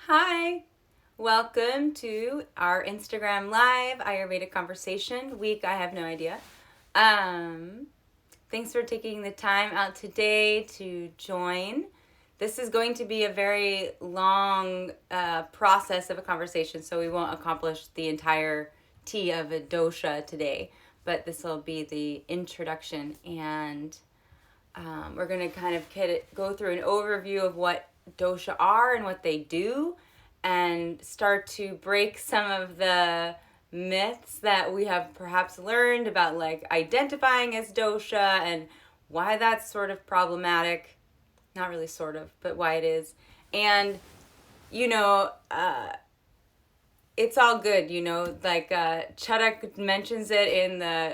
Hi, welcome to our Instagram Live Ayurvedic Conversation week. I have no idea. Thanks for taking the time out today to join. This is going to be a very long process of a conversation, so we won't accomplish the entire tea of a dosha today, but this will be the introduction, and we're going to kind of go through an overview of what dosha are and what they do, and start to break some of the myths that we have perhaps learned about like identifying as dosha and why that's sort of problematic. Not really sort of, but why it is. And, it's all good, like Charak mentions it in the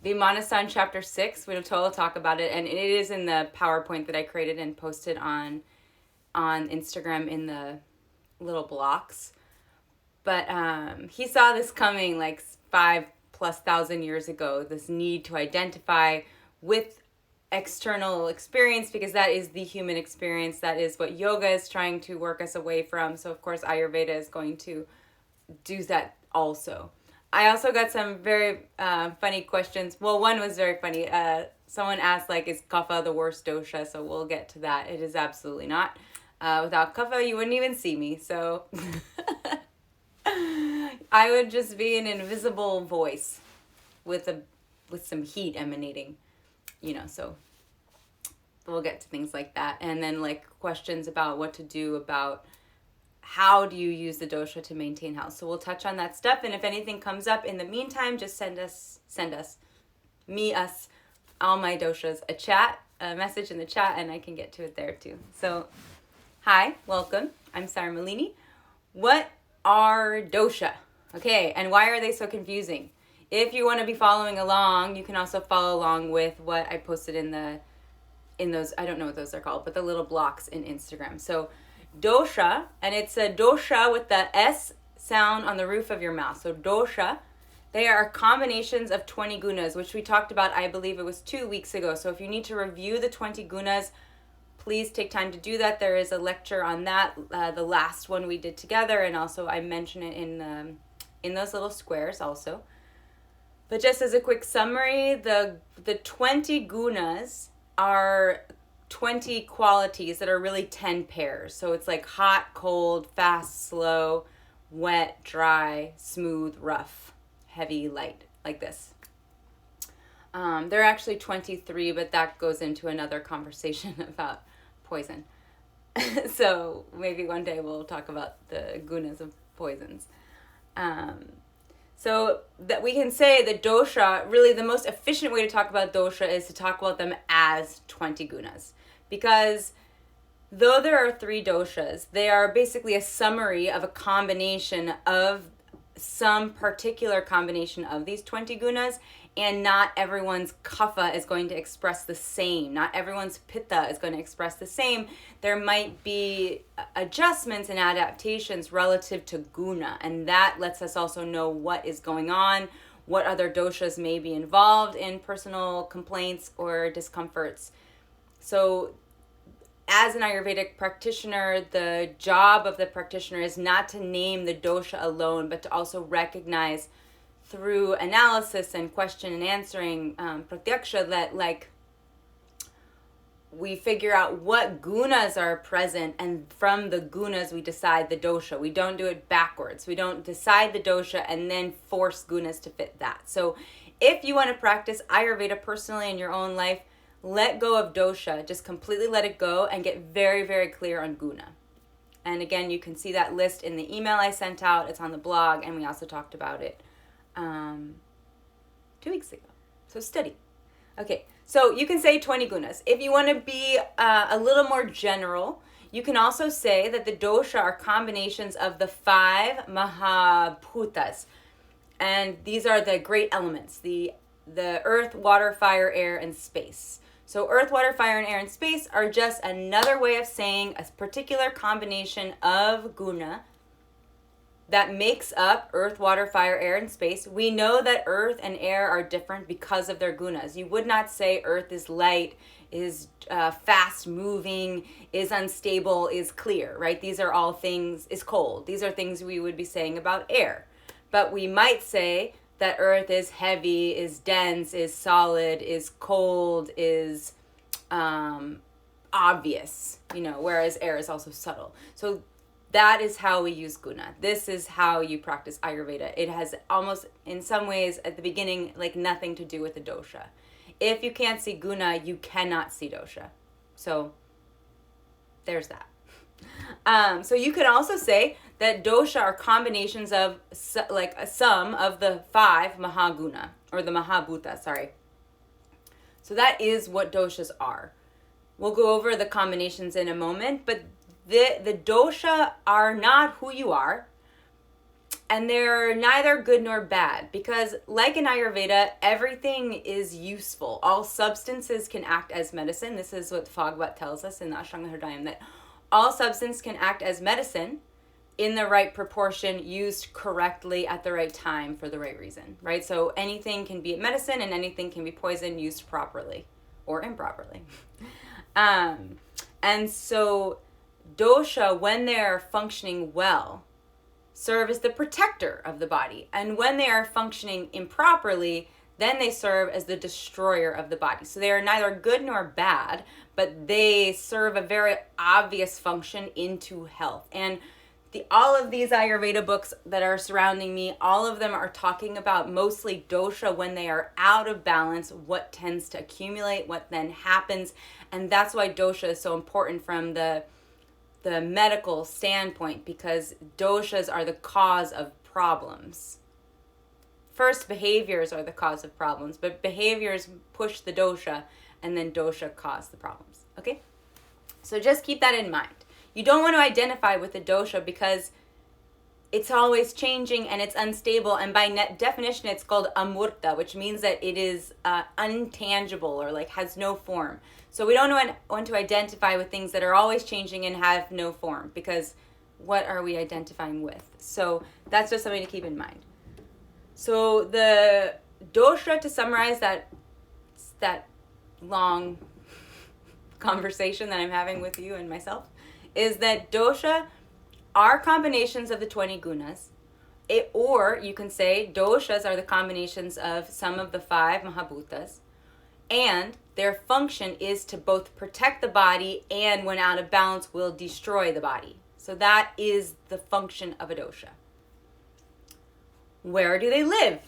Vimanasan chapter 6. We'll totally talk about it, and it is in the PowerPoint that I created and posted on Instagram in the little blocks. But he saw this coming like 5,000+ years ago, this need to identify with external experience, because that is the human experience. That is what yoga is trying to work us away from. So of course Ayurveda is going to do that also. I also got some very funny questions. Well, one was very funny. Someone asked, like, is Kapha the worst dosha? So we'll get to that. It is absolutely not. Without Kapha, you wouldn't even see me. So I would just be an invisible voice with some heat emanating, so we'll get to things like that. And then like questions about what to do about how do you use the dosha to maintain health. So we'll touch on that stuff. And if anything comes up in the meantime, just send us, all my doshas, a message in the chat, and I can get to it there too. So hi, welcome. I'm Sarah Malini. What are dosha? Okay, and why are they so confusing? If you want to be following along, you can also follow along with what I posted in those, I don't know what those are called, but the little blocks in Instagram. So dosha, and it's a dosha with the S sound on the roof of your mouth. So dosha, they are combinations of 20 gunas, which we talked about, I believe it was 2 weeks ago. So if you need to review the 20 gunas, please take time to do that. There is a lecture on that, the last one we did together, and also I mention it in those little squares also. But just as a quick summary, the 20 gunas are 20 qualities that are really 10 pairs. So it's like hot, cold, fast, slow, wet, dry, smooth, rough, heavy, light, like this. There are actually 23, but that goes into another conversation about poison. So maybe one day we'll talk about the gunas of poisons. So that we can say that dosha, really the most efficient way to talk about dosha is to talk about them as 20 gunas. Because though there are 3 doshas, they are basically a summary of a combination of some particular combination of these 20 gunas, and not everyone's kapha is going to express the same. Not everyone's pitta is going to express the same. There might be adjustments and adaptations relative to guna, and that lets us also know what is going on, what other doshas may be involved in personal complaints or discomforts. So as an Ayurvedic practitioner, the job of the practitioner is not to name the dosha alone, but to also recognize through analysis and question and answering, pratyaksha, that like we figure out what gunas are present, and from the gunas we decide the dosha. We don't do it backwards. We don't decide the dosha and then force gunas to fit that. So if you want to practice Ayurveda personally in your own life, let go of dosha, just completely let it go and get very, very clear on guna. And again, you can see that list in the email I sent out. It's on the blog, and we also talked about it 2 weeks ago. So study. Okay, so you can say 20 gunas. If you want to be a little more general, you can also say that the dosha are combinations of the 5 mahabhutas. And these are the great elements, the earth, water, fire, air, and space. So earth, water, fire, and air, and space are just another way of saying a particular combination of guna that makes up earth, water, fire, air, and space. We know that earth and air are different because of their gunas. You would not say earth is light, is fast moving, is unstable, is clear, right? These are all things, is cold. These are things we would be saying about air. But we might say that earth is heavy, is dense, is solid, is cold, is obvious, whereas air is also subtle. So that is how we use guna. This is how you practice Ayurveda. It has almost, in some ways, at the beginning, like nothing to do with the dosha. If you can't see guna, you cannot see dosha. So there's that. So you could also say that dosha are combinations of like a sum of the 5 mahaguna, or the mahabhuta, sorry. So that is what doshas are. We'll go over the combinations in a moment, but the dosha are not who you are, and they're neither good nor bad, because like in Ayurveda, everything is useful. All substances can act as medicine. This is what Bhagavad tells us in the Aṣṭāñga Hṛdayam, that all substance can act as medicine in the right proportion, used correctly at the right time for the right reason, right? So anything can be medicine and anything can be poison used properly or improperly. And so dosha, when they're functioning well, serve as the protector of the body. And when they are functioning improperly, then they serve as the destroyer of the body. So they are neither good nor bad, but they serve a very obvious function into health. And all of these Ayurveda books that are surrounding me, all of them are talking about mostly dosha when they are out of balance, what tends to accumulate, what then happens. And that's why dosha is so important from the medical standpoint, because doshas are the cause of problems. First, behaviors are the cause of problems, but behaviors push the dosha, and then dosha cause the problems. Okay? So just keep that in mind. You don't want to identify with the dosha because it's always changing and it's unstable, and by definition it's called Amurta, which means that it is untangible or like has no form. So we don't want to identify with things that are always changing and have no form, because what are we identifying with? So that's just something to keep in mind. So the dosha, to summarize that long conversation that I'm having with you and myself, is that dosha are combinations of the 20 gunas, or you can say doshas are the combinations of some of the 5 mahabhutas, and their function is to both protect the body and, when out of balance, will destroy the body. So that is the function of a dosha. Where do they live?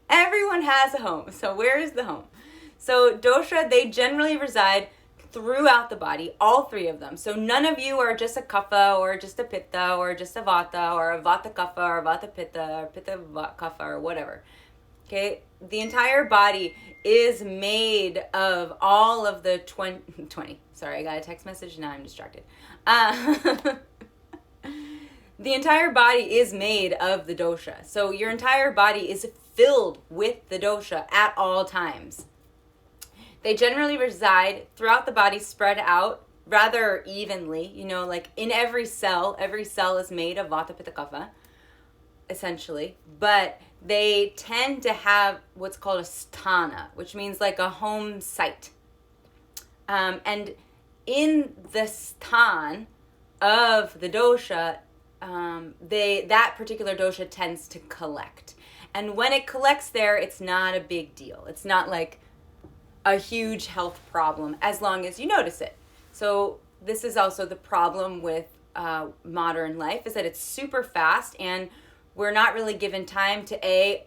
Everyone has a home. So where is the home? So dosha, they generally reside throughout the body, all 3 of them. So none of you are just a Kapha or just a Pitta or just a Vata or a Vata Kapha or Vata Pitta or Pitta Kapha or whatever. Okay? The entire body is made of all of the 20. Sorry, I got a text message. Now I'm distracted. The entire body is made of the dosha. So your entire body is filled with the dosha at all times. They generally reside throughout the body, spread out rather evenly. Like in every cell is made of Vata, Pitta, Kapha, essentially. But they tend to have what's called a sthana, which means like a home site. And in the sthan of the dosha, that particular dosha tends to collect. And when it collects there, it's not a big deal. It's not like a huge health problem as long as you notice it. So this is also the problem with modern life, is that it's super fast and we're not really given time to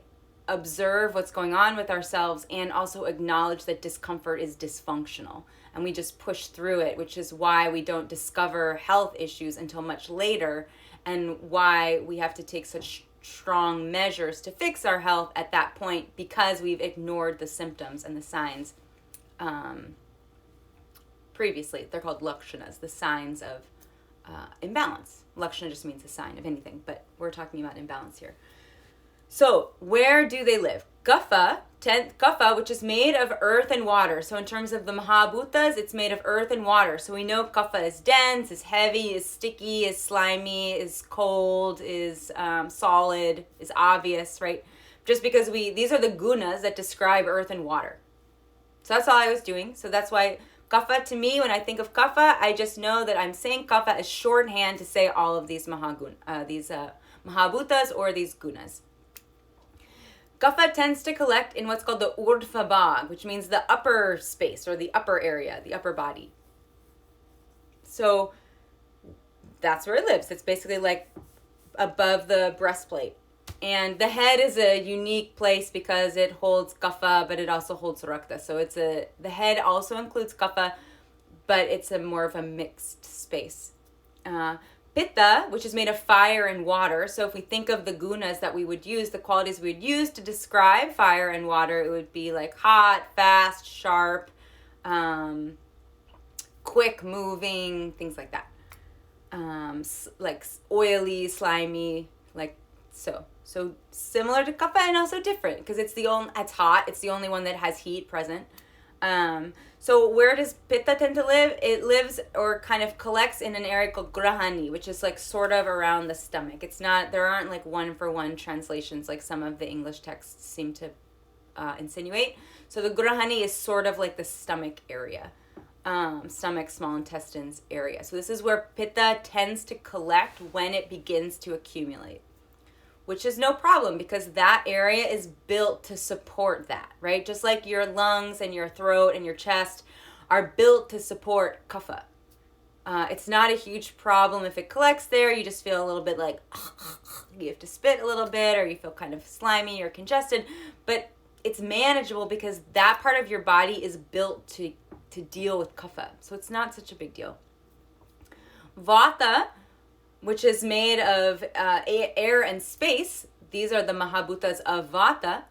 observe what's going on with ourselves and also acknowledge that discomfort is dysfunctional, and we just push through it, which is why we don't discover health issues until much later, and why we have to take such strong measures to fix our health at that point, because we've ignored the symptoms and the signs previously. They're called lakshanas, the signs of imbalance. Lakshana just means a sign of anything, but we're talking about imbalance here. So where do they live? Kapha, which is made of earth and water. So in terms of the Mahabhutas, it's made of earth and water. So we know Kapha is dense, is heavy, is sticky, is slimy, is cold, is solid, is obvious, right? Just because these are the gunas that describe earth and water. So that's all I was doing. So that's why Kapha, to me, when I think of Kapha, I just know that I'm saying Kapha as shorthand to say all of these Mahabhutas or these gunas. Kapha tends to collect in what's called the Urdhva Bhag, which means the upper space or the upper area, the upper body. So that's where it lives. It's basically like above the breastplate. And the head is a unique place because it holds Kapha, but it also holds Rakta. So the head also includes Kapha, but it's more of a mixed space. Pitta, which is made of fire and water. So if we think of the gunas that we would use, the qualities we would use to describe fire and water, it would be like hot, fast, sharp, quick moving, things like that. Like oily, slimy, like so. So similar to Kapha and also different because it's hot. It's the only one that has heat present. So where does Pitta tend to live? It lives or kind of collects in an area called Grahani, which is like sort of around the stomach. There aren't like one-for-one translations like some of the English texts seem to insinuate. So the Grahani is sort of like the stomach area, stomach, small intestines area. So this is where Pitta tends to collect when it begins to accumulate, which is no problem because that area is built to support that, right? Just like your lungs and your throat and your chest are built to support Kapha. It's not a huge problem if it collects there. You just feel a little bit like you have to spit a little bit or you feel kind of slimy or congested, but it's manageable because that part of your body is built to deal with Kapha. So it's not such a big deal. Vata, which is made of air and space. These are the Mahabhutas of Vata,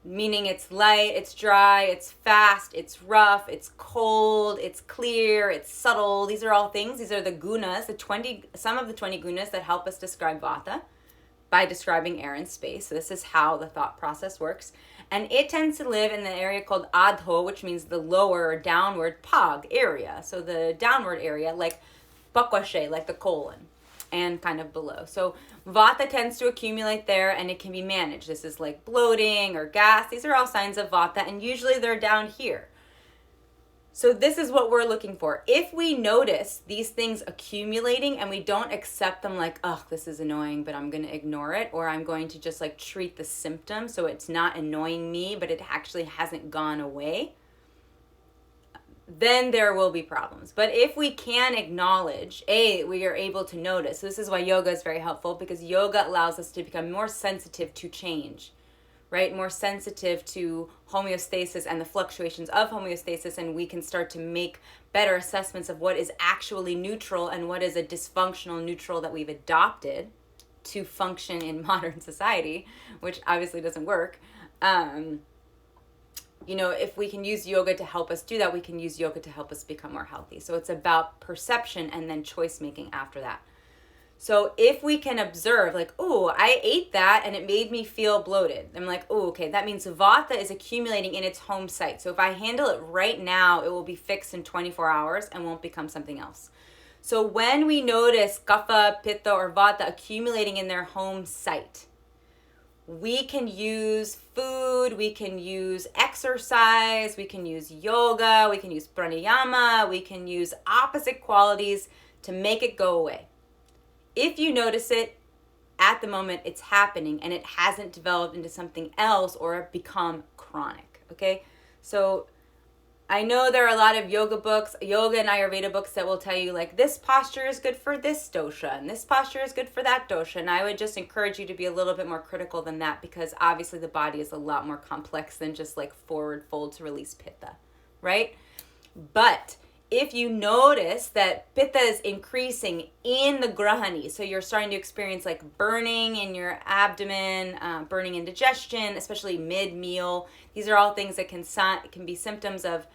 meaning it's light, it's dry, it's fast, it's rough, it's cold, it's clear, it's subtle. These are all things. These are the gunas, some of the 20 gunas that help us describe Vata by describing air and space. So this is how the thought process works. And it tends to live in the area called Adho, which means the lower or downward Pag area. So the downward area, like Pakwashe, like the colon, and kind of below. So Vata tends to accumulate there and it can be managed. This is like bloating or gas. These are all signs of Vata and usually they're down here. So this is what we're looking for. If we notice these things accumulating and we don't accept them like, oh, this is annoying, but I'm going to ignore it, or I'm going to just like treat the symptom so it's not annoying me, but it actually hasn't gone away, then there will be problems. But if we can acknowledge, we are able to notice. So this is why yoga is very helpful, because yoga allows us to become more sensitive to change, right? More sensitive to homeostasis and the fluctuations of homeostasis, and we can start to make better assessments of what is actually neutral and what is a dysfunctional neutral that we've adopted to function in modern society, which obviously doesn't work. If we can use yoga to help us do that, we can use yoga to help us become more healthy. So it's about perception and then choice making after that. So if we can observe, like, oh, I ate that and it made me feel bloated. I'm like, oh, okay, that means Vata is accumulating in its home site. So if I handle it right now, it will be fixed in 24 hours and won't become something else. So when we notice Kapha, Pitta, or Vata accumulating in their home site, we can use food, we can use exercise, we can use yoga, we can use pranayama, we can use opposite qualities to make it go away. If you notice it at the moment, it's happening and it hasn't developed into something else or become chronic, okay? So I know there are a lot of yoga and Ayurveda books that will tell you like this posture is good for this dosha and this posture is good for that dosha. And I would just encourage you to be a little bit more critical than that, because obviously the body is a lot more complex than just like forward fold to release pitta, right? But if you notice that pitta is increasing in the grahani, so you're starting to experience like burning in your abdomen, burning indigestion, especially mid-meal, these are all things that can be symptoms of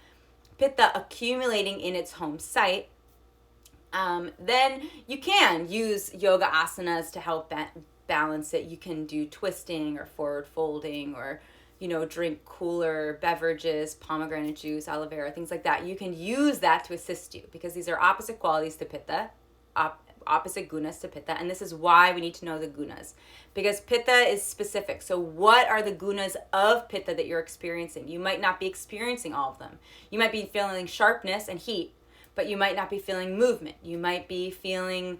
pitta accumulating in its home site, then you can use yoga asanas to help balance it. You can do twisting or forward folding, or drink cooler beverages, pomegranate juice, aloe vera, things like that. You can use that to assist you, because these are opposite qualities to Pitta, opposite gunas to Pitta, and this is why we need to know the gunas, because Pitta is specific. So what are the gunas of Pitta that you're experiencing? You might not be experiencing all of them. You might be feeling sharpness and heat, but you might not be feeling movement. You might be feeling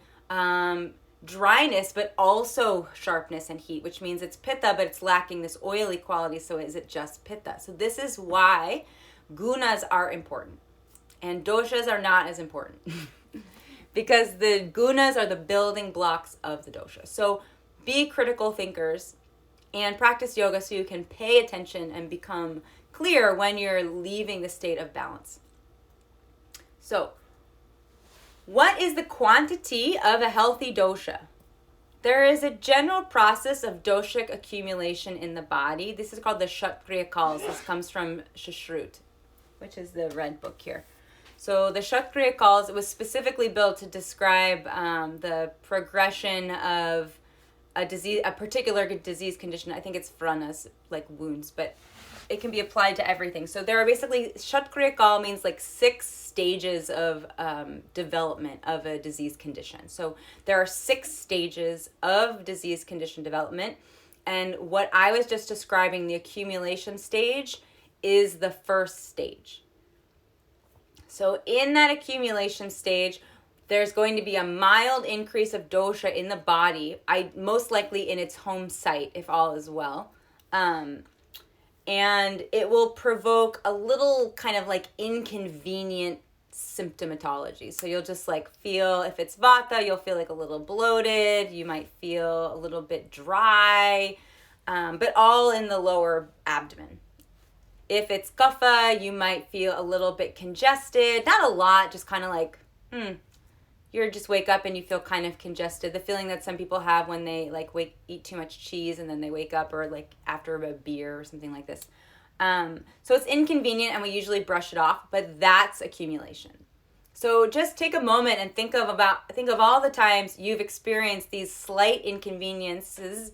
dryness, but also sharpness and heat, which means it's Pitta, but it's lacking this oily quality. So is it just Pitta? So this is why gunas are important and doshas are not as important. Because the gunas are the building blocks of the dosha. So be critical thinkers and practice yoga so you can pay attention and become clear when you're leaving the state of balance. So, what is the quantity of a healthy dosha? There is a general process of doshic accumulation in the body. This is called the Shaktria Call. This comes from Suśruta, which is the red book here. So the Shaktria Calls, it was specifically built to describe the progression of a disease, a particular disease condition. I think it's vranas, like wounds, but it can be applied to everything. So there are basically, Shaktria Call means like 6 stages of development of a disease condition. So there are 6 stages of disease condition development. And what I was just describing, the accumulation stage, is the first stage. So in that accumulation stage, there's going to be a mild increase of dosha in the body, most likely in its home site, if all is well. And it will provoke a little kind of like inconvenient symptomatology. So you'll just like feel, if it's vata, you'll feel like a little bloated. You might feel a little bit dry, but all in the lower abdomen. If it's kapha, you might feel a little bit congested. Not a lot, just kind of like, you just wake up and you feel kind of congested. The feeling that some people have when they like eat too much cheese and then they wake up, or like after a beer or something like this. So it's inconvenient and we usually brush it off, but that's accumulation. So just take a moment and think of all the times you've experienced these slight inconveniences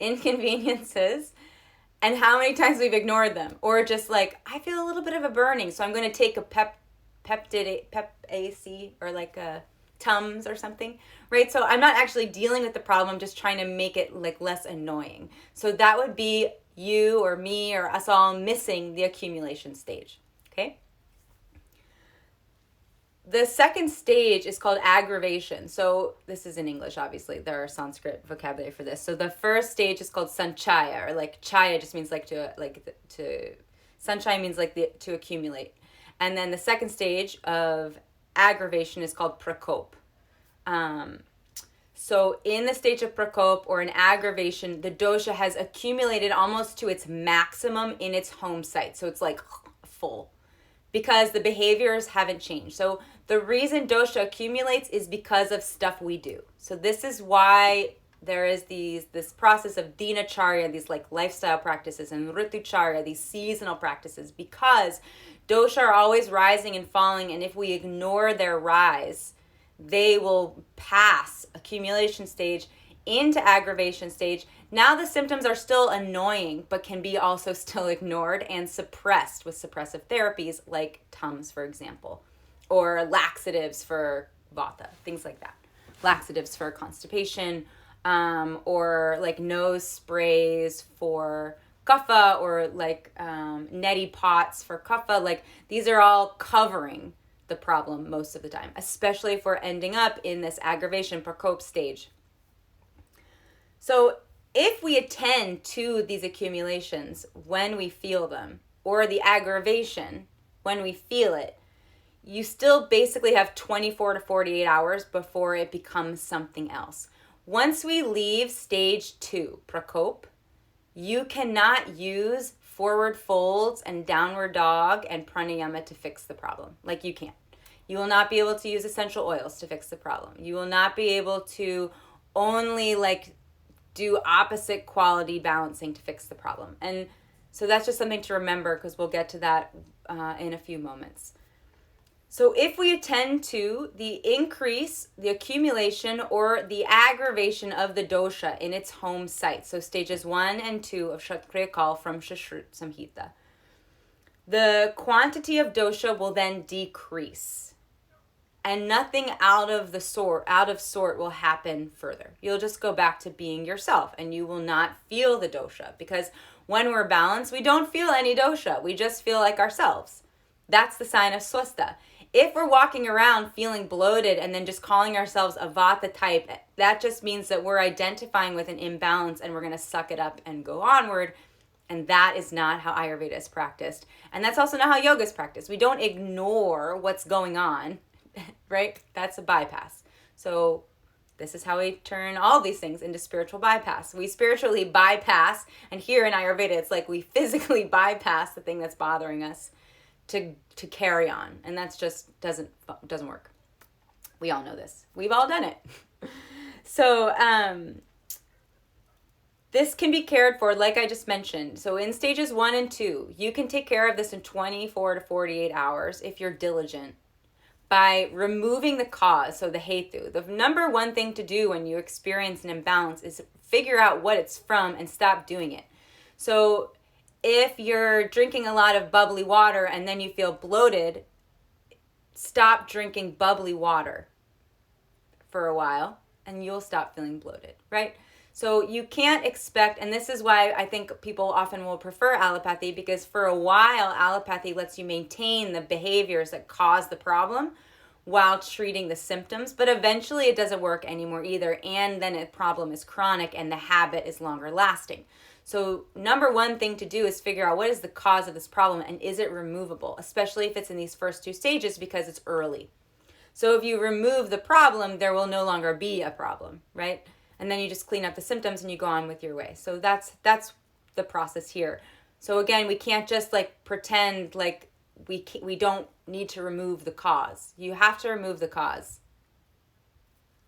inconveniences, and how many times we've ignored them, or just like, I feel a little bit of a burning, so I'm going to take a Pep AC, or like a Tums or something, right? So I'm not actually dealing with the problem, I'm just trying to make it like less annoying. So that would be you or me or us all missing the accumulation stage, okay? The second stage is called aggravation. So this is in English, obviously. There are Sanskrit vocabulary for this. So the first stage is called sanchaya, or like chaya just means like to sanchaya means like to accumulate. And then the second stage of aggravation is called prakop. So in the stage of prakop, or in aggravation, the dosha has accumulated almost to its maximum in its home site. So it's like full, because the behaviors haven't changed. So the reason dosha accumulates is because of stuff we do. So this is why there is this process of dinacharya, these like lifestyle practices, and ritucharya, these seasonal practices, because dosha are always rising and falling, and if we ignore their rise, they will pass accumulation stage into aggravation stage. Now the symptoms are still annoying, but can be also still ignored and suppressed with suppressive therapies like Tums, for example, or laxatives for vata, things like that. Laxatives for constipation, or like nose sprays for kapha, or like neti pots for kapha. Like these are all covering the problem most of the time, especially if we're ending up in this aggravation prakop stage. So if we attend to these accumulations when we feel them, or the aggravation when we feel it, you still basically have 24 to 48 hours before it becomes something else. Once we leave stage 2, prakop, you cannot use forward folds and downward dog and pranayama to fix the problem. Like you can't. You will not be able to use essential oils to fix the problem. You will not be able to only like do opposite quality balancing to fix the problem. And so that's just something to remember, because we'll get to that in a few moments. So if we attend to the increase, the accumulation, or the aggravation of the dosha in its home site, so stages 1 and 2 of Shaktria Call from Suśruta Samhita, the quantity of dosha will then decrease. And nothing out of sort will happen further. You'll just go back to being yourself, and you will not feel the dosha, because when we're balanced, we don't feel any dosha. We just feel like ourselves. That's the sign of swastha. If we're walking around feeling bloated and then just calling ourselves a vata type, that just means that we're identifying with an imbalance and we're going to suck it up and go onward. And that is not how Ayurveda is practiced. And that's also not how yoga is practiced. We don't ignore what's going on, right? That's a bypass. So this is how we turn all these things into spiritual bypass. We spiritually bypass, and here in Ayurveda, it's like we physically bypass the thing that's bothering us to carry on, and that's just doesn't work. We all know this. We've all done it. So this can be cared for, like I just mentioned. So in stages 1 and 2, you can take care of this in 24 to 48 hours if you're diligent, by removing the cause, so the hetu. The number one thing to do when you experience an imbalance is figure out what it's from and stop doing it. So if you're drinking a lot of bubbly water and then you feel bloated, stop drinking bubbly water for a while and you'll stop feeling bloated, right? So you can't expect, and this is why I think people often will prefer allopathy, because for a while, allopathy lets you maintain the behaviors that cause the problem while treating the symptoms, but eventually it doesn't work anymore either, and then a problem is chronic and the habit is longer lasting. So number one thing to do is figure out what is the cause of this problem and is it removable, especially if it's in these first 2 stages because it's early. So if you remove the problem, there will no longer be a problem, right? And then you just clean up the symptoms and you go on with your way. So that's the process here. So again, we can't just like pretend like we don't need to remove the cause. You have to remove the cause.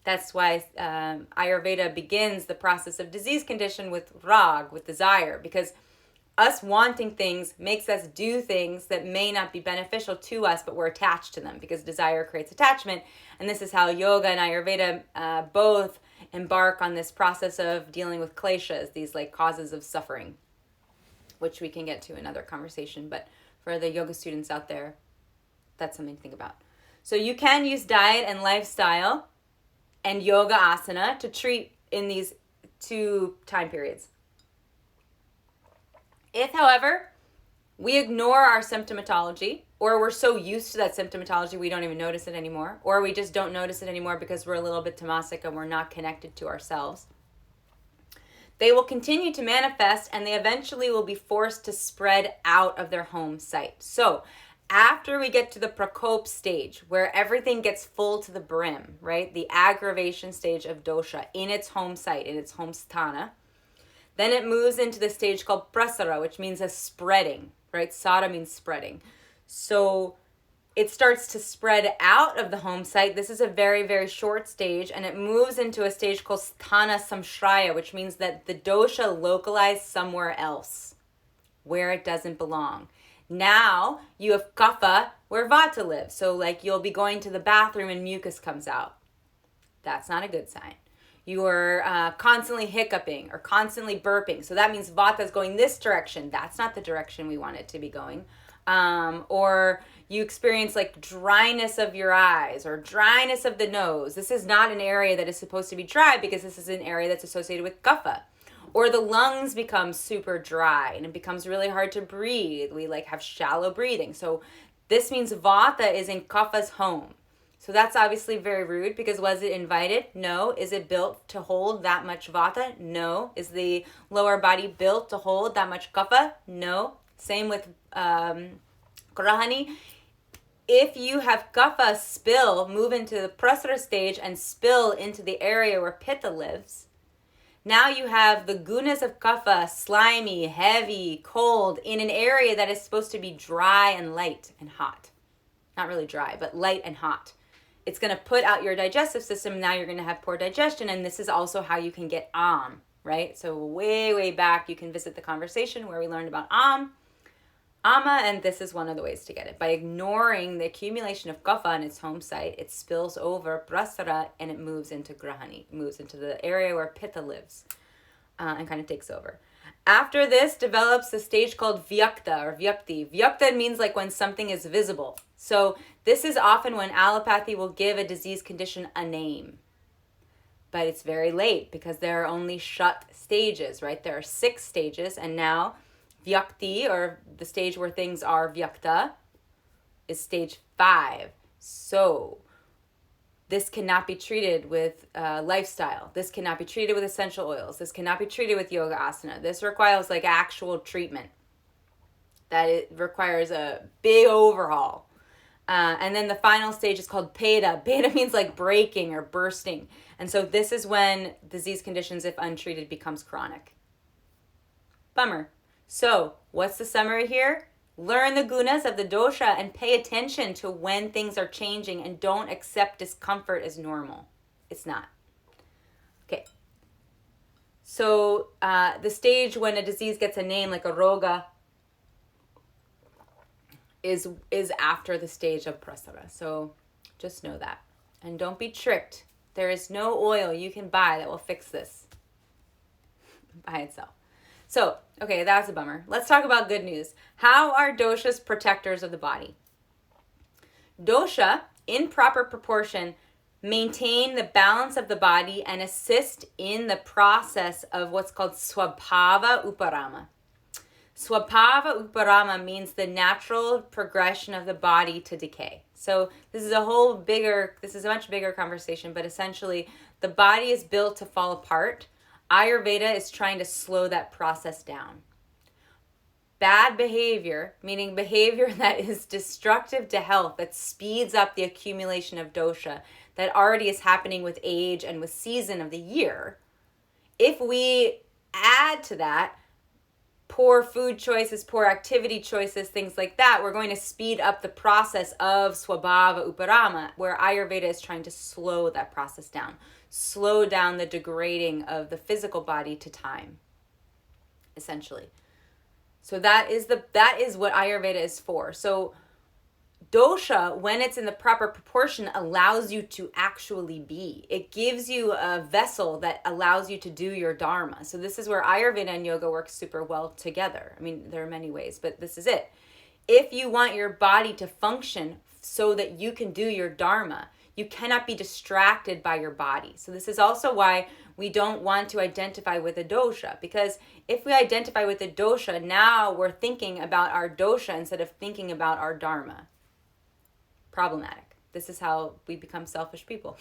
That's why Ayurveda begins the process of disease condition with rag, with desire, because us wanting things makes us do things that may not be beneficial to us, but we're attached to them because desire creates attachment. And this is how yoga and Ayurveda both embark on this process of dealing with kleshas, these like causes of suffering, which we can get to in another conversation. But for the yoga students out there, that's something to think about. So you can use diet and lifestyle and yoga asana to treat in these 2 time periods. If, however, we ignore our symptomatology, or we're so used to that symptomatology we don't even notice it anymore, or we just don't notice it anymore because we're a little bit tamasic and we're not connected to ourselves, they will continue to manifest and they eventually will be forced to spread out of their home site. So after we get to the prakop stage, where everything gets full to the brim, right? The aggravation stage of dosha in its home site, in its home sthana, then it moves into the stage called prasara, which means a spreading, right? Sara means spreading. So it starts to spread out of the home site. This is a very, very short stage, and it moves into a stage called sthana samshraya, which means that the dosha localized somewhere else, where it doesn't belong. Now you have kapha, where vata lives. So like you'll be going to the bathroom and mucus comes out. That's not a good sign. You are constantly hiccuping or constantly burping. So that means vata is going this direction. That's not the direction we want it to be going. Or you experience like dryness of your eyes or dryness of the nose. This is not an area that is supposed to be dry because this is an area that's associated with kapha. Or the lungs become super dry and it becomes really hard to breathe. We like have shallow breathing. So this means vata is in kapha's home. So that's obviously very rude because was it invited? No. Is it built to hold that much vata? No. Is the lower body built to hold that much kapha? No. Same with grahani. If you have kapha move into the prasara stage and spill into the area where pitta lives, now you have the gunas of kapha, slimy, heavy, cold, in an area that is supposed to be dry and light and hot. Not really dry, but light and hot. It's going to put out your digestive system. Now you're going to have poor digestion. And this is also how you can get right? So way, way back, you can visit the conversation where we learned about And this is one of the ways to get it. By ignoring the accumulation of Kapha in its home site, it spills over Prasara and it moves into Grahani, moves into the area where Pitta lives, and kind of takes over. After this develops the stage called Vyakta or Vyakti. Vyakta means like when something is visible. So this is often when allopathy will give a disease condition a name. But it's very late because there are only shut stages, right? There are 6 stages, and now Vyakti, or the stage where things are Vyakta, is stage 5. So this cannot be treated with lifestyle. This cannot be treated with essential oils. This cannot be treated with yoga asana. This requires like actual treatment. That it requires a big overhaul. And then the final stage is called Pitta. Pitta means like breaking or bursting. And so this is when disease conditions, if untreated, becomes chronic. Bummer. So what's the summary here? Learn the gunas of the dosha and pay attention to when things are changing, and don't accept discomfort as normal. It's not. Okay. So the stage when a disease gets a name, like a roga, is after the stage of prasara. So just know that. And don't be tricked. There is no oil you can buy that will fix this by itself. So, okay, that's a bummer. Let's talk about good news. How are doshas protectors of the body? Dosha, in proper proportion, maintain the balance of the body and assist in the process of what's called swabhava uparama. Swabhava uparama means the natural progression of the body to decay. So this is a much bigger conversation, but essentially the body is built to fall apart. Ayurveda is trying to slow that process down. Bad behavior, meaning behavior that is destructive to health, that speeds up the accumulation of dosha, that already is happening with age and with season of the year. If we add to that poor food choices, poor activity choices, things like that, we're going to speed up the process of swabhava uparama, where Ayurveda is trying to slow that process down, slow down the degrading of the physical body to time, essentially. So that is what Ayurveda is for. So dosha, when it's in the proper proportion, allows you to actually be. It gives you a vessel that allows you to do your dharma. So this is where Ayurveda and yoga work super well together. I mean, there are many ways, but this is it. If you want your body to function so that you can do your dharma, you cannot be distracted by your body. So this is also why we don't want to identify with a dosha, because if we identify with a dosha, now we're thinking about our dosha instead of thinking about our dharma. Problematic. This is how we become selfish people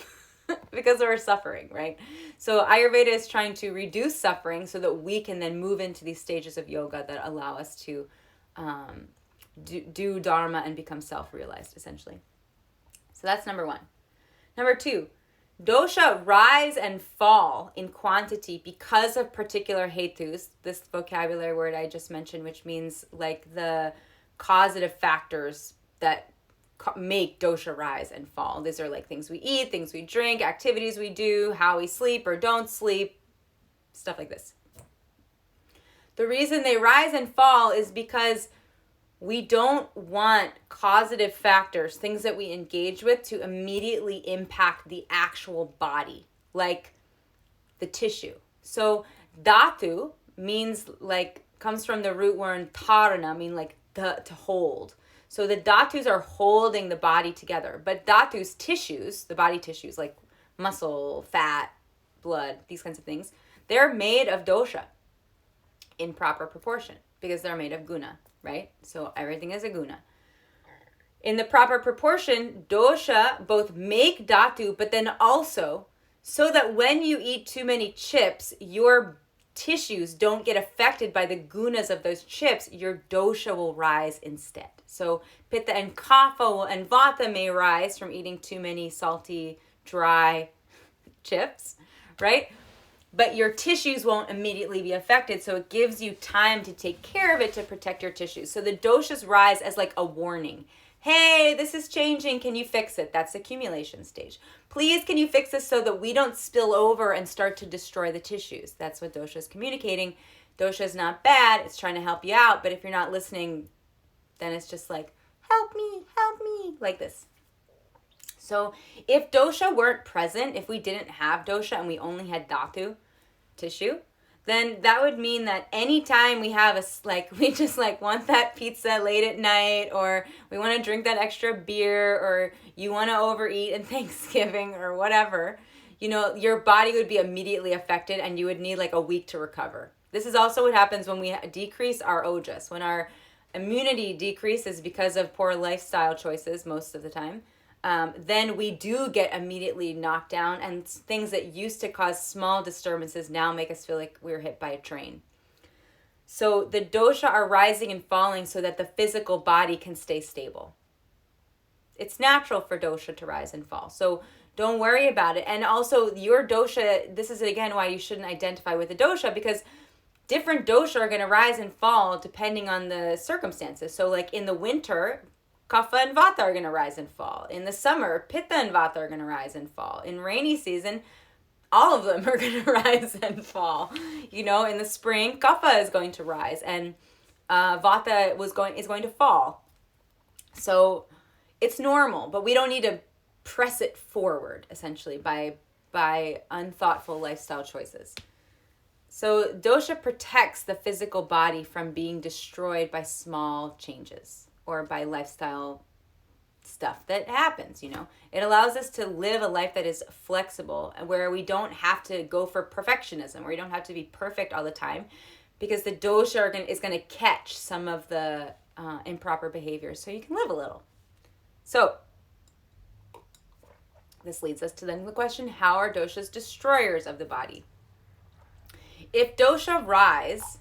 because we're suffering, right? So Ayurveda is trying to reduce suffering so that we can then move into these stages of yoga that allow us to do dharma and become self-realized, essentially. So that's number 1. Number 2, dosha rise and fall in quantity because of particular hetus, this vocabulary word I just mentioned, which means like the causative factors that make dosha rise and fall. These are like things we eat, things we drink, activities we do, how we sleep or don't sleep, stuff like this. The reason they rise and fall is because we don't want causative factors, things that we engage with, to immediately impact the actual body, like the tissue. So dhatu means like, comes from the root word dharana, mean like to hold. So the dhatus are holding the body together. But dhatus, tissues, the body tissues like muscle, fat, blood, these kinds of things, they're made of dosha in proper proportion because they're made of guna, right? So everything is a guna. In the proper proportion, dosha both make dhatu, but then also so that when you eat too many chips, your tissues don't get affected by the gunas of those chips, your dosha will rise instead. So pitta and kapha and vata may rise from eating too many salty, dry chips, right? But your tissues won't immediately be affected, so it gives you time to take care of it to protect your tissues. So the doshas rise as like a warning. Hey, this is changing. Can you fix it? That's the accumulation stage. Please, can you fix this so that we don't spill over and start to destroy the tissues? That's what dosha is communicating. Dosha is not bad. It's trying to help you out. But if you're not listening, then it's just like, help me, like this. So if dosha weren't present, if we didn't have dosha and we only had dhatu, tissue, then that would mean that anytime we have we just like want that pizza late at night, or we want to drink that extra beer, or you want to overeat in Thanksgiving or whatever, your body would be immediately affected and you would need like a week to recover. This is also what happens when we decrease our ojas. When our immunity decreases because of poor lifestyle choices most of the time, then we do get immediately knocked down, and things that used to cause small disturbances now make us feel like we were hit by a train. So the dosha are rising and falling so that the physical body can stay stable. It's natural for dosha to rise and fall. So don't worry about it. And also your dosha, this is again why you shouldn't identify with a dosha, because different dosha are going to rise and fall depending on the circumstances. So like in the winter, Kapha and Vata are going to rise and fall. In the summer, Pitta and Vata are going to rise and fall. In rainy season, all of them are going to rise and fall. In the spring, Kapha is going to rise and Vata is going to fall. So it's normal, but we don't need to press it forward, essentially, by unthoughtful lifestyle choices. So dosha protects the physical body from being destroyed by small changes or by lifestyle stuff that happens, It allows us to live a life that is flexible, where we don't have to go for perfectionism, where we don't have to be perfect all the time, because the dosha is going to catch some of the improper behaviors, so you can live a little. So this leads us to then the question, how are doshas destroyers of the body? If dosha rise,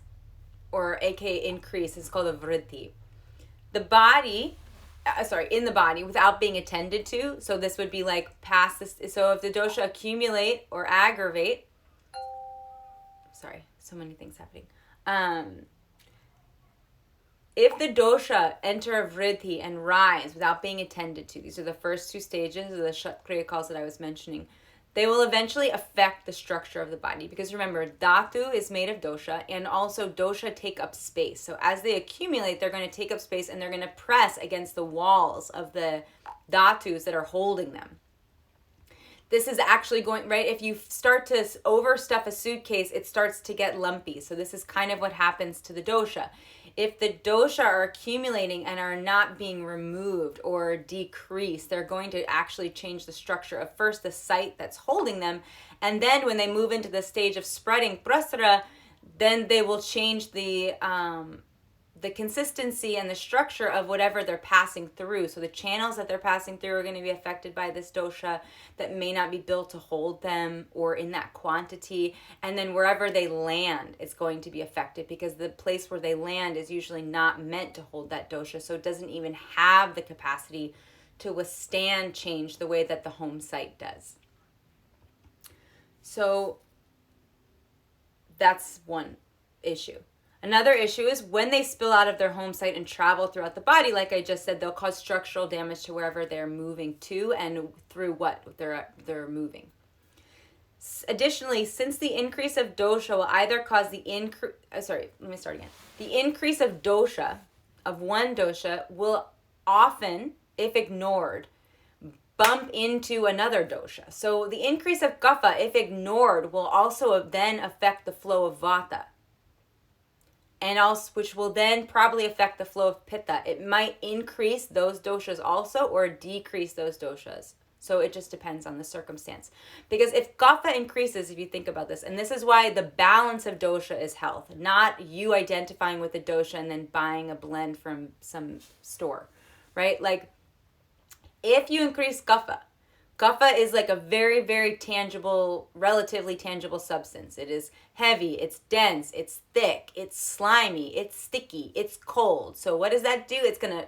or aka increase, is called a vriddhi. In the body without being attended to. So this would be like past this. So if the dosha accumulate or aggravate, so many things happening. If the dosha enter a vriddhi and rise without being attended to, these are the first two stages of the Shaktria Calls that I was mentioning, they will eventually affect the structure of the body. Because remember, dhatu is made of dosha, and also dosha take up space. So as they accumulate, they're going to take up space, and they're going to press against the walls of the dhatus that are holding them. This is actually going, right? If you start to overstuff a suitcase, it starts to get lumpy. So this is kind of what happens to the dosha. If the dosha are accumulating and are not being removed or decreased, they're going to actually change the structure of first the site that's holding them, and then when they move into the stage of spreading prasara, then they will change the consistency and the structure of whatever they're passing through. So the channels that they're passing through are going to be affected by this dosha that may not be built to hold them or in that quantity. And then wherever they land, it's going to be affected, because the place where they land is usually not meant to hold that dosha. So it doesn't even have the capacity to withstand change the way that the home site does. So that's one issue. Another issue is when they spill out of their home site and travel throughout the body, like I just said, they'll cause structural damage to wherever they're moving to and through what they're moving. Additionally, since the increase of dosha will either cause the increase of dosha, of one dosha, will often, if ignored, bump into another dosha. So the increase of kapha, if ignored, will also then affect the flow of vata, and also, which will then probably affect the flow of pitta. It might increase those doshas also, or decrease those doshas. So it just depends on the circumstance. Because if kapha increases, if you think about this, and this is why the balance of dosha is health, not you identifying with the dosha and then buying a blend from some store, right? Like, if you increase kapha is like a very, very tangible, relatively tangible substance. It is heavy, it's dense, it's thick, it's slimy, it's sticky, it's cold. So what does that do? It's going to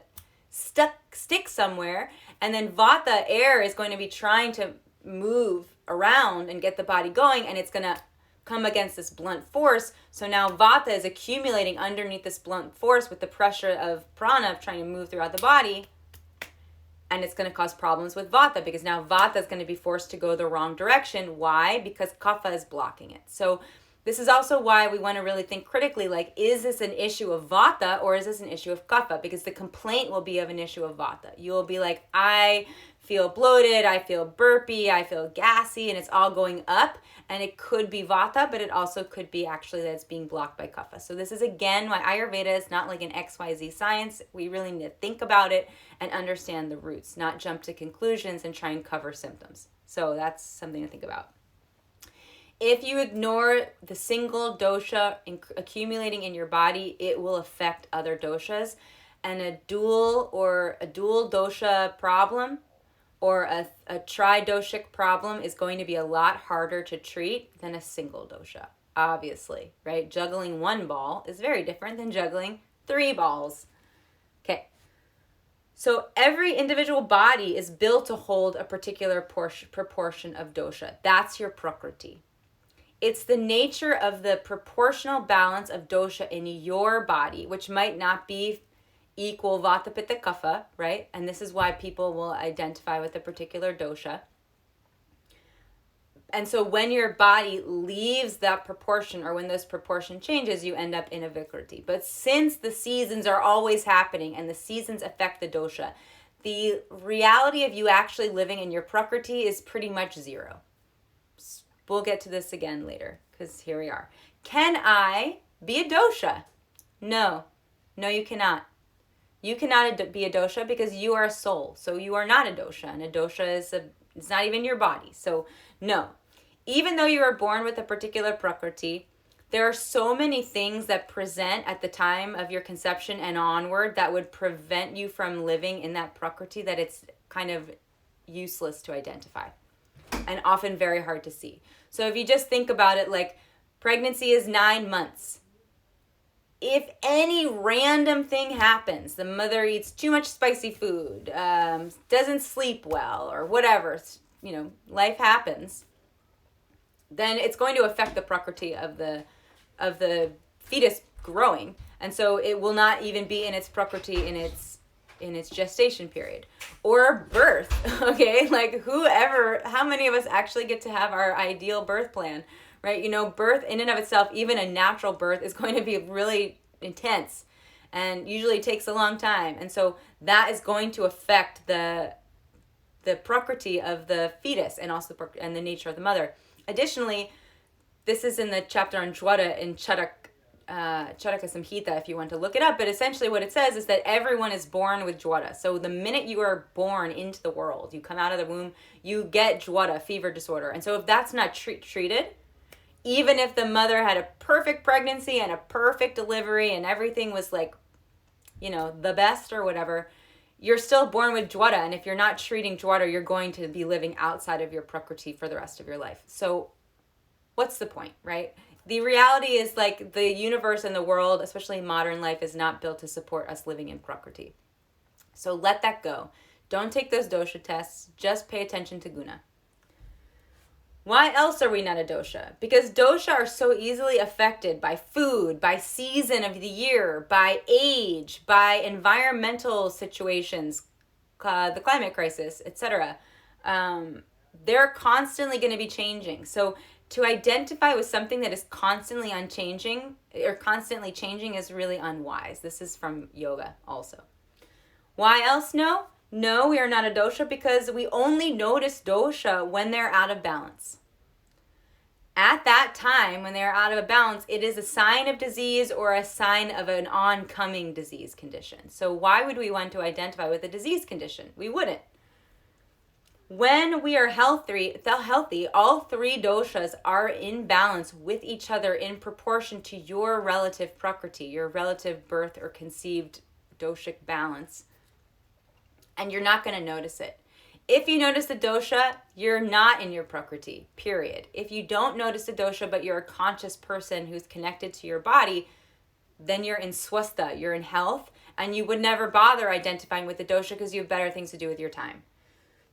stick somewhere, and then vata, air, is going to be trying to move around and get the body going, and it's going to come against this blunt force. So now vata is accumulating underneath this blunt force with the pressure of prana trying to move throughout the body. And it's going to cause problems with vata, because now vata is going to be forced to go the wrong direction. Why? Because kapha is blocking it. So This is also why we want to really think critically, like, is this an issue of vata or is this an issue of kapha? Because the complaint will be of an issue of vata. You'll be like, I feel bloated, I feel burpy, I feel gassy, and it's all going up. And it could be vata, but it also could be actually that it's being blocked by kapha. So this is, again, why Ayurveda is not like an XYZ science. We really need to think about it and understand the roots, not jump to conclusions and try and cover symptoms. So that's something to think about. If you ignore the single dosha accumulating in your body, it will affect other doshas. And a dual dosha problem or a tri-doshic problem is going to be a lot harder to treat than a single dosha, obviously, right? Juggling one ball is very different than juggling 3 balls. Okay. So every individual body is built to hold a particular proportion of dosha. That's your prakriti. It's the nature of the proportional balance of dosha in your body, which might not be equal vata, pitta, kapha, right? And this is why people will identify with a particular dosha. And so when your body leaves that proportion, or when this proportion changes, you end up in a vikriti. But since the seasons are always happening and the seasons affect the dosha, the reality of you actually living in your prakriti is pretty much zero. We'll get to this again later, because here we are. Can I be a dosha? No. No, you cannot. You cannot be a dosha because you are a soul. So you are not a dosha. And a dosha it's not even your body. So no. Even though you are born with a particular prakriti, there are so many things that present at the time of your conception and onward that would prevent you from living in that prakriti that it's kind of useless to identify. And often very hard to see. So if you just think about it, like pregnancy is 9 months. If any random thing happens, the mother eats too much spicy food, doesn't sleep well, or whatever, life happens, then it's going to affect the prakriti of the fetus growing. And so it will not even be in its prakriti in its gestation period. Or birth, okay? Like how many of us actually get to have our ideal birth plan, right? Birth in and of itself, even a natural birth, is going to be really intense and usually takes a long time. And so that is going to affect the prakriti of the fetus and also and the nature of the mother. Additionally, this is in the chapter on Jwara in Charaka Samhita, if you want to look it up. But essentially what it says is that everyone is born with Jwara. So the minute you are born into the world, you come out of the womb, you get Jwara, fever disorder. And so if that's not treated, even if the mother had a perfect pregnancy and a perfect delivery and everything was like, the best or whatever, you're still born with Jwara. And if you're not treating Jwara, you're going to be living outside of your prakriti for the rest of your life. So what's the point, right? The reality is, like, the universe and the world, especially modern life, is not built to support us living in prakriti. So let that go. Don't take those dosha tests. Just pay attention to guna. Why else are we not a dosha? Because dosha are so easily affected by food, by season of the year, by age, by environmental situations, the climate crisis, etc. They're constantly going to be changing. So to identify with something that is constantly unchanging or constantly changing is really unwise. This is from yoga also. Why else no? No, we are not a dosha because we only notice dosha when they're out of balance. At that time, when they're out of balance, it is a sign of disease or a sign of an oncoming disease condition. So why would we want to identify with a disease condition? We wouldn't. When we are healthy, all 3 doshas are in balance with each other in proportion to your relative prakriti, your relative birth or conceived doshic balance. And you're not going to notice it. If you notice the dosha, you're not in your prakriti, period. If you don't notice the dosha, but you're a conscious person who's connected to your body, then you're in swastha, you're in health, and you would never bother identifying with the dosha because you have better things to do with your time.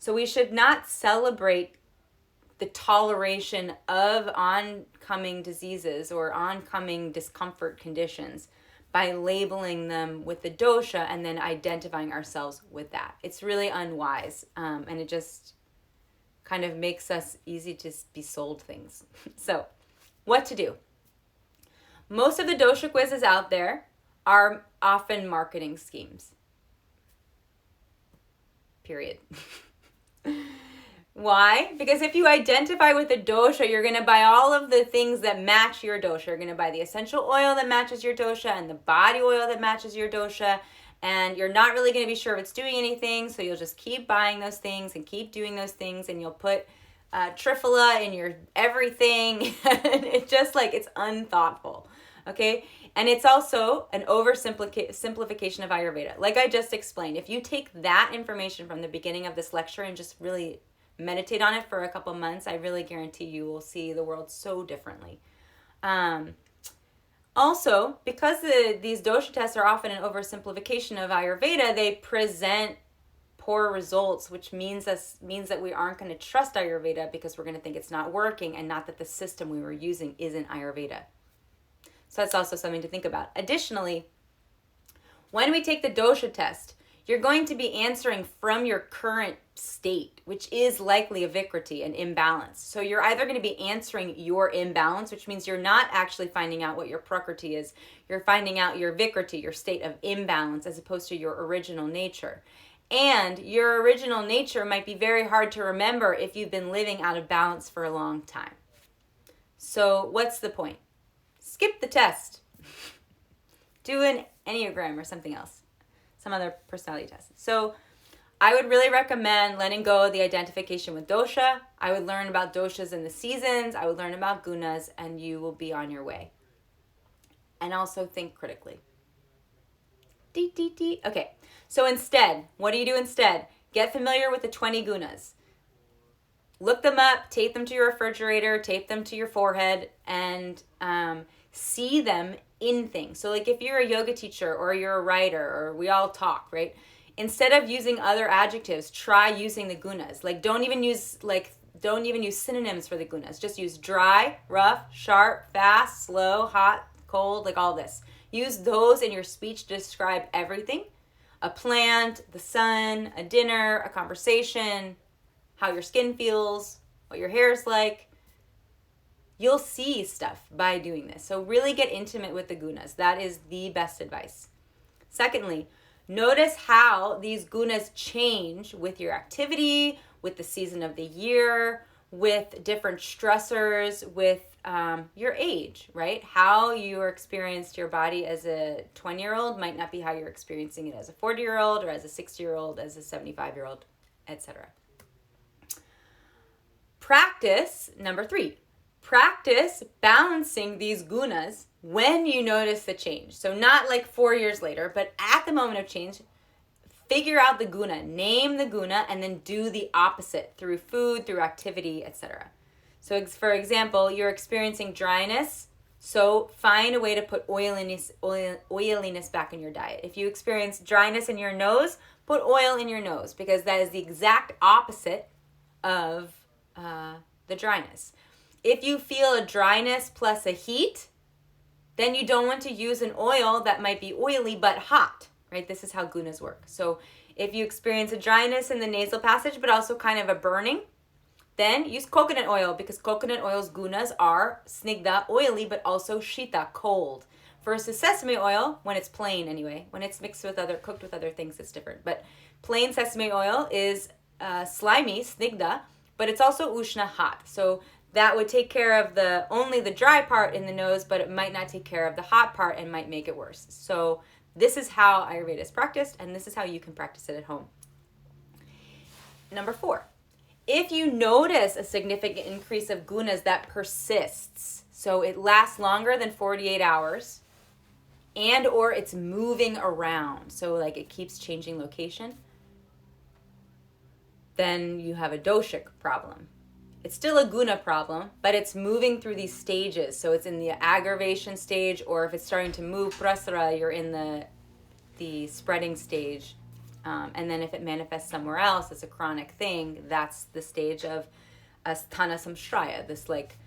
So we should not celebrate the toleration of oncoming diseases or oncoming discomfort conditions by labeling them with the dosha and then identifying ourselves with that. It's really unwise, and it just kind of makes us easy to be sold things. So what to do? Most of the dosha quizzes out there are often marketing schemes. Period. Why? Because if you identify with a dosha, you're going to buy all of the things that match your dosha. You're going to buy the essential oil that matches your dosha and the body oil that matches your dosha. And you're not really going to be sure if it's doing anything. So you'll just keep buying those things and keep doing those things. And you'll put triphala in your everything. It's just like, it's unthoughtful. Okay? And it's also an oversimplification of Ayurveda. Like I just explained, if you take that information from the beginning of this lecture and just really meditate on it for a couple months, I really guarantee you will see the world so differently. Also, because these dosha tests are often an oversimplification of Ayurveda, they present poor results, which means that we aren't going to trust Ayurveda because we're going to think it's not working and not that the system we were using isn't Ayurveda. So that's also something to think about. Additionally, when we take the dosha test, you're going to be answering from your current state, which is likely a vikriti, an imbalance. So you're either going to be answering your imbalance, which means you're not actually finding out what your prakriti is. You're finding out your vikriti, your state of imbalance, as opposed to your original nature. And your original nature might be very hard to remember if you've been living out of balance for a long time. So what's the point? Skip the test. Do an Enneagram or something else. Some other personality test. So I would really recommend letting go of the identification with dosha. I would learn about doshas in the seasons. I would learn about gunas, and you will be on your way. And also think critically. Okay, so instead, what do you do instead? Get familiar with the 20 gunas. Look them up, tape them to your refrigerator, tape them to your forehead, and see them in things. So like if you're a yoga teacher or you're a writer or we all talk, right? Instead of using other adjectives, try using the gunas. Like don't even use synonyms for the gunas. Just use dry, rough, sharp, fast, slow, hot, cold, like all this. Use those in your speech to describe everything. A plant, the sun, a dinner, a conversation, how your skin feels, what your hair is like. You'll see stuff by doing this. So really get intimate with the gunas. That is the best advice. Secondly, notice how these gunas change with your activity, with the season of the year, with different stressors, with your age, right? How you experienced your body as a 20-year-old might not be how you're experiencing it as a 40-year-old or as a 60-year-old, as a 75-year-old, etc. Practice, number 3. Practice balancing these gunas when you notice the change. So not like 4 years later, but at the moment of change, figure out the guna, name the guna, and then do the opposite through food, through activity, etc. So for example, you're experiencing dryness, so find a way to put oiliness back in your diet. If you experience dryness in your nose, put oil in your nose because that is the exact opposite of the dryness. If you feel a dryness plus a heat, then you don't want to use an oil that might be oily but hot, right? This is how gunas work. So if you experience a dryness in the nasal passage but also kind of a burning, then use coconut oil because coconut oil's gunas are snigdha, oily, but also shita, cold. Versus sesame oil, when it's plain anyway, when it's mixed with cooked with other things, it's different. But plain sesame oil is slimy, snigdha, but it's also ushna, hot. So that would take care of only the dry part in the nose, but it might not take care of the hot part and might make it worse. So this is how Ayurveda is practiced, and this is how you can practice it at home. Number 4, if you notice a significant increase of gunas that persists, so it lasts longer than 48 hours, and or it's moving around, so like it keeps changing location, then you have a doshic problem. It's still a guna problem, but it's moving through these stages. So it's in the aggravation stage, or if it's starting to move prasara, you're in the spreading stage. And then if it manifests somewhere else, it's a chronic thing, that's the stage of asthana samshraya, this like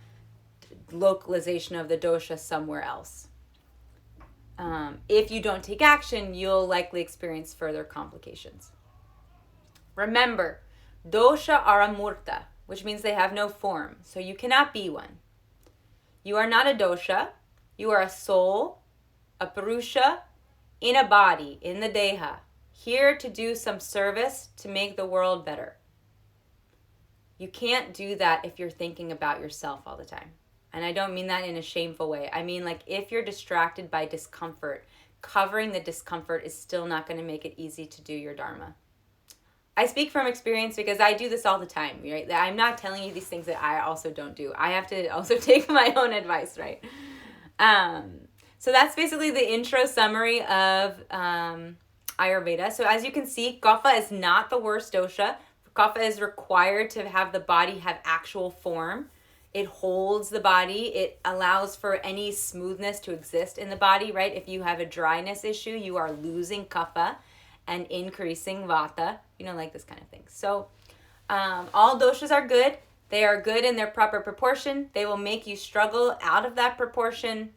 localization of the dosha somewhere else. If you don't take action, you'll likely experience further complications. Remember, dosha are amurta, which means they have no form, so you cannot be one. You are not a dosha, You are a soul, a purusha, in a body, in the deha, here to do some service to make the world better. You can't do that if you're thinking about yourself all the time. And I don't mean that in a shameful way. I mean, like, if you're distracted by discomfort, covering the discomfort is still not going to make it easy to do your dharma. I speak from experience because I do this all the time, right? I'm not telling you these things that I also don't do. I have to also take my own advice, right? So that's basically the intro summary of Ayurveda. So as you can see, Kapha is not the worst dosha. Kapha is required to have the body have actual form. It holds the body. It allows for any smoothness to exist in the body, right? If you have a dryness issue, you are losing Kapha and increasing Vata. You don't like this kind of thing. So all doshas are good. They are good in their proper proportion. They will make you struggle out of that proportion.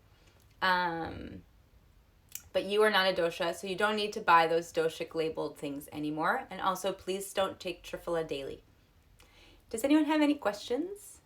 But you are not a dosha, so you don't need to buy those doshic labeled things anymore. And also, please don't take Triphala daily. Does anyone have any questions?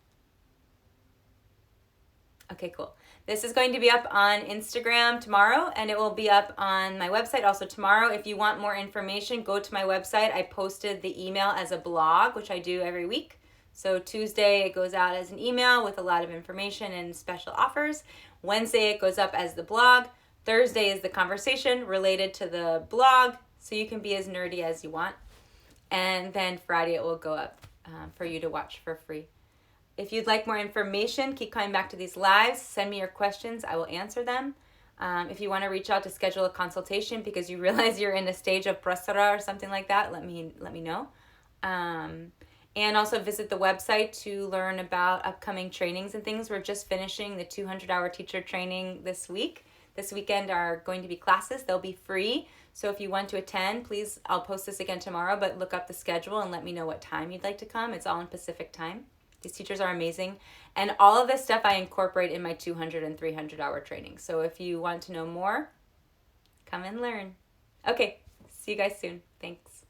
Okay, cool. This is going to be up on Instagram tomorrow, and it will be up on my website also tomorrow. If you want more information, go to my website. I posted the email as a blog, which I do every week. So Tuesday, it goes out as an email with a lot of information and special offers. Wednesday, it goes up as the blog. Thursday is the conversation related to the blog, so you can be as nerdy as you want. And then Friday, it will go up for you to watch for free. If you'd like more information, keep coming back to these lives. Send me your questions. I will answer them. If you want to reach out to schedule a consultation because you realize you're in a stage of prasara or something like that, let me know. And also visit the website to learn about upcoming trainings and things. We're just finishing the 200-hour teacher training this week. This weekend are going to be classes. They'll be free. So if you want to attend, please, I'll post this again tomorrow, but look up the schedule and let me know what time you'd like to come. It's all in Pacific time. These teachers are amazing. And all of this stuff I incorporate in my 200 and 300-hour training. So if you want to know more, come and learn. Okay, see you guys soon. Thanks.